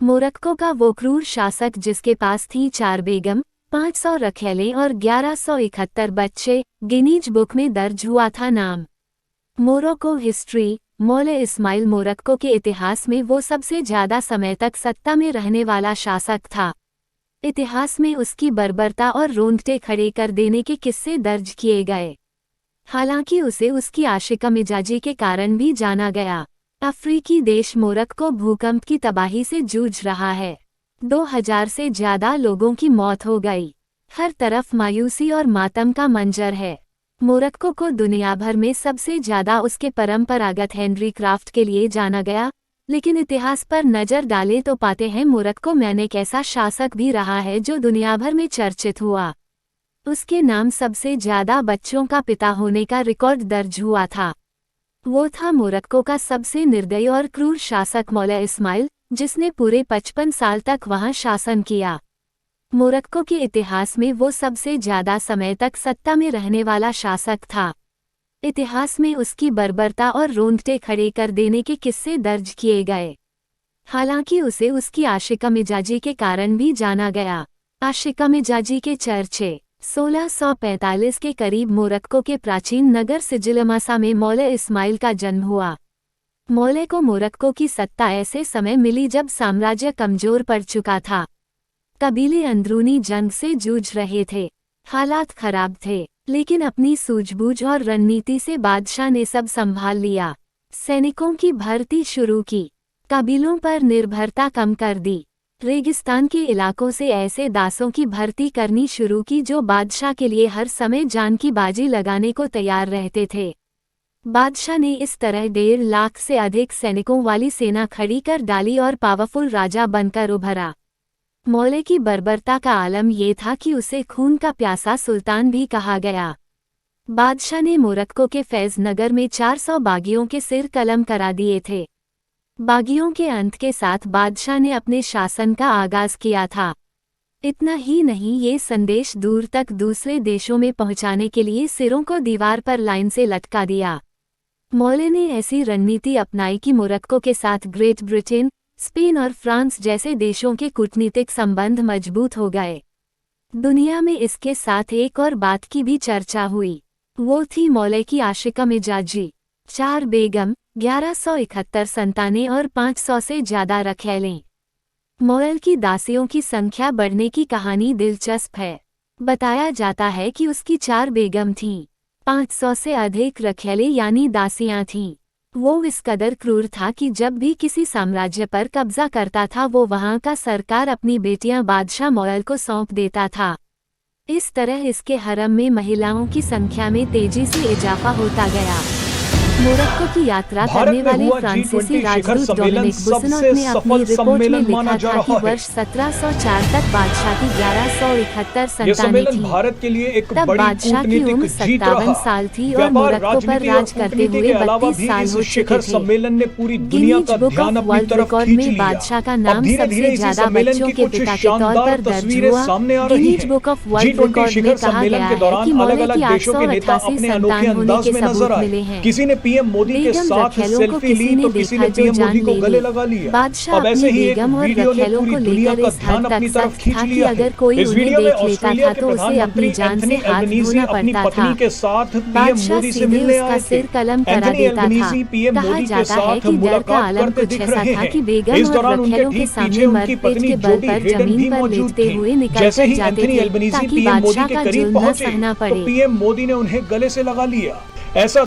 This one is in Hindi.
मोरक्को का वो क्रूर शासक जिसके पास थी 4 बेगम, 500 रखैले और 1171 बच्चे, गिनीज बुक में दर्ज हुआ था नाम। Morocco history. Moulay Ismail Morocco के इतिहास में वो सबसे ज्यादा समय तक सत्ता में रहने वाला शासक था। इतिहास में उसकी बर्बरता और रोंगटे खड़े कर देने के किस्से दर्ज किए गए। हालांकि उसे उसकी आशिका मिजाजी के कारण भी जाना गया। अफ्रीकी देश मोरक्को भूकंप की तबाही से जूझ रहा है। 2000 से ज्यादा लोगों की मौत हो गई। हर तरफ मायूसी और मातम का मंजर है। मोरक्को को दुनिया भर में सबसे ज्यादा उसके परंपरागत हैंडी क्राफ्ट के लिए जाना गया, लेकिन इतिहास पर नजर डालें तो पाते हैं मोरक्को में एक ऐसा शासक भी रहा है जो दुनिया भर में चर्चित हुआ। उसके नाम सबसे ज्यादा बच्चों का पिता होने का रिकॉर्ड दर्ज हुआ था। वो था मोरक्को का सबसे निर्दयी और क्रूर शासक मौला इस्माइल, जिसने पूरे 55 साल तक वहां शासन किया। मोरक्को के इतिहास में वो सबसे ज्यादा समय तक सत्ता में रहने वाला शासक था। इतिहास में उसकी बर्बरता और रोंगटे खड़े कर देने के किस्से दर्ज किए गए। हालांकि उसे उसकी आशिका मिजाजी के कारण भी जाना गया। आशिका मिजाजी के चर्चे। 1645 के करीब मोरक्को के प्राचीन नगर सिजिलमासा में मौले इस्माइल का जन्म हुआ। मौले को मोरक्को की सत्ता ऐसे समय मिली जब साम्राज्य कमजोर पड़ चुका था। कबीले अंदरूनी जंग से जूझ रहे थे। हालात खराब थे, लेकिन अपनी सूझबूझ और रणनीति से बादशाह ने सब संभाल लिया। सैनिकों की भर्ती शुरू की, कबीलों पर निर्भरता कम कर दी, रेगिस्तान के इलाकों से ऐसे दासों की भर्ती करनी शुरू की जो बादशाह के लिए हर समय जान की बाजी लगाने को तैयार रहते थे। बादशाह ने इस तरह 1.5 लाख से अधिक सैनिकों वाली सेना खड़ी कर डाली और पावरफुल राजा बनकर उभरा। मौले की बर्बरता का आलम ये था कि उसे खून का प्यासा सुल्तान भी कहा गया। बादशाह ने मोरक्को के फैज नगर में 400 बागियों के सिर कलम करा दिए थे। बागियों के अंत के साथ बादशाह ने अपने शासन का आगाज किया था। इतना ही नहीं, ये संदेश दूर तक दूसरे देशों में पहुंचाने के लिए सिरों को दीवार पर लाइन से लटका दिया। मौले ने ऐसी रणनीति अपनाई कि मोरक्को के साथ ग्रेट ब्रिटेन, स्पेन और फ्रांस जैसे देशों के कूटनीतिक संबंध मजबूत हो गए। दुनिया में इसके साथ एक और बात की भी चर्चा हुई। वो थी मौले की आशिका मिजाजी। 4 बेगम, 1171 संतानें और 500 से ज्यादा रखैलें। मौल की दासियों की संख्या बढ़ने की कहानी दिलचस्प है। बताया जाता है कि उसकी 4 बेगम थीं, 500 से अधिक रखैले यानी दासियां थीं। वो इस कदर क्रूर था कि जब भी किसी साम्राज्य पर कब्जा करता था वो वहां का सरकार अपनी बेटियां बादशाह मौल को सौंप देता था। इस तरह इसके हरम में महिलाओं की संख्या में तेजी से इजाफा होता गया। मोरक्को की यात्रा करने वाले फ्रांसीसी राजदूत डोमिनिक बुसनॉट ने अपनी रिपोर्ट में लिखा था कि वर्ष 1704 तक बादशाह की 1171 संतानें थीं। तब बादशाह की उम्र 57 साल थी और मोरक्को पर राज करते हुए 32 साल हो चुके थे। Guinness book of world record में बादशाह का नाम सबसे ज्यादा बच्चों के पिता के तौर पर दर्ज हुआ। Guinness book of world record में कहा गया है कि मौले की 888 संतान होने के सबूत मिले हैं। पीएम मोदी के साथ सेल्फी ली तो किसी ने पीएम मोदी को गले लगा लिया। बादशाह अब ऐसे ही एक बेगम और वीडियो ने रखैलों पूरी को दुनिया लेकर का इस ध्यान हद अपनी तक तरफ सख्त खींच था कि लिया अगर है। कोई इस उन्हें वीडियो में देख लेता ऑस्ट्रेलिया था के तो उसे अपनी प्रधानमंत्री जान एंथनी से हाथ एल्बनीजी धोना अपनी पड़ता पत्नी था। के साथ पीएम बादशाह मोदी से सीधे मिलने उसका आए थे। सिर कलम करा एंथनी देता था। एल्बनीजी पीएम कहा मोदी के जाता है साथ कि डर का मुलाकात आलम करते कुछ दिख ऐसा रहे था हैं। कि बेगम इस और दौरान उनके रखैलों के ठीक सामने पीछे उनकी मरपेट पत्नी के बल जोडी पर हेडन भी जमीन पर मौजूद लेटते थी। हुए निकल जैसे कर ही जाते एंथनी थे एल्बनीजी ताकि पीएम मोदी बादशाह के का करीब जुल्म न पहुंचे सहना तो पड़े। पीएम मोदी ने उन्हें गले से लगा लिया। ऐसा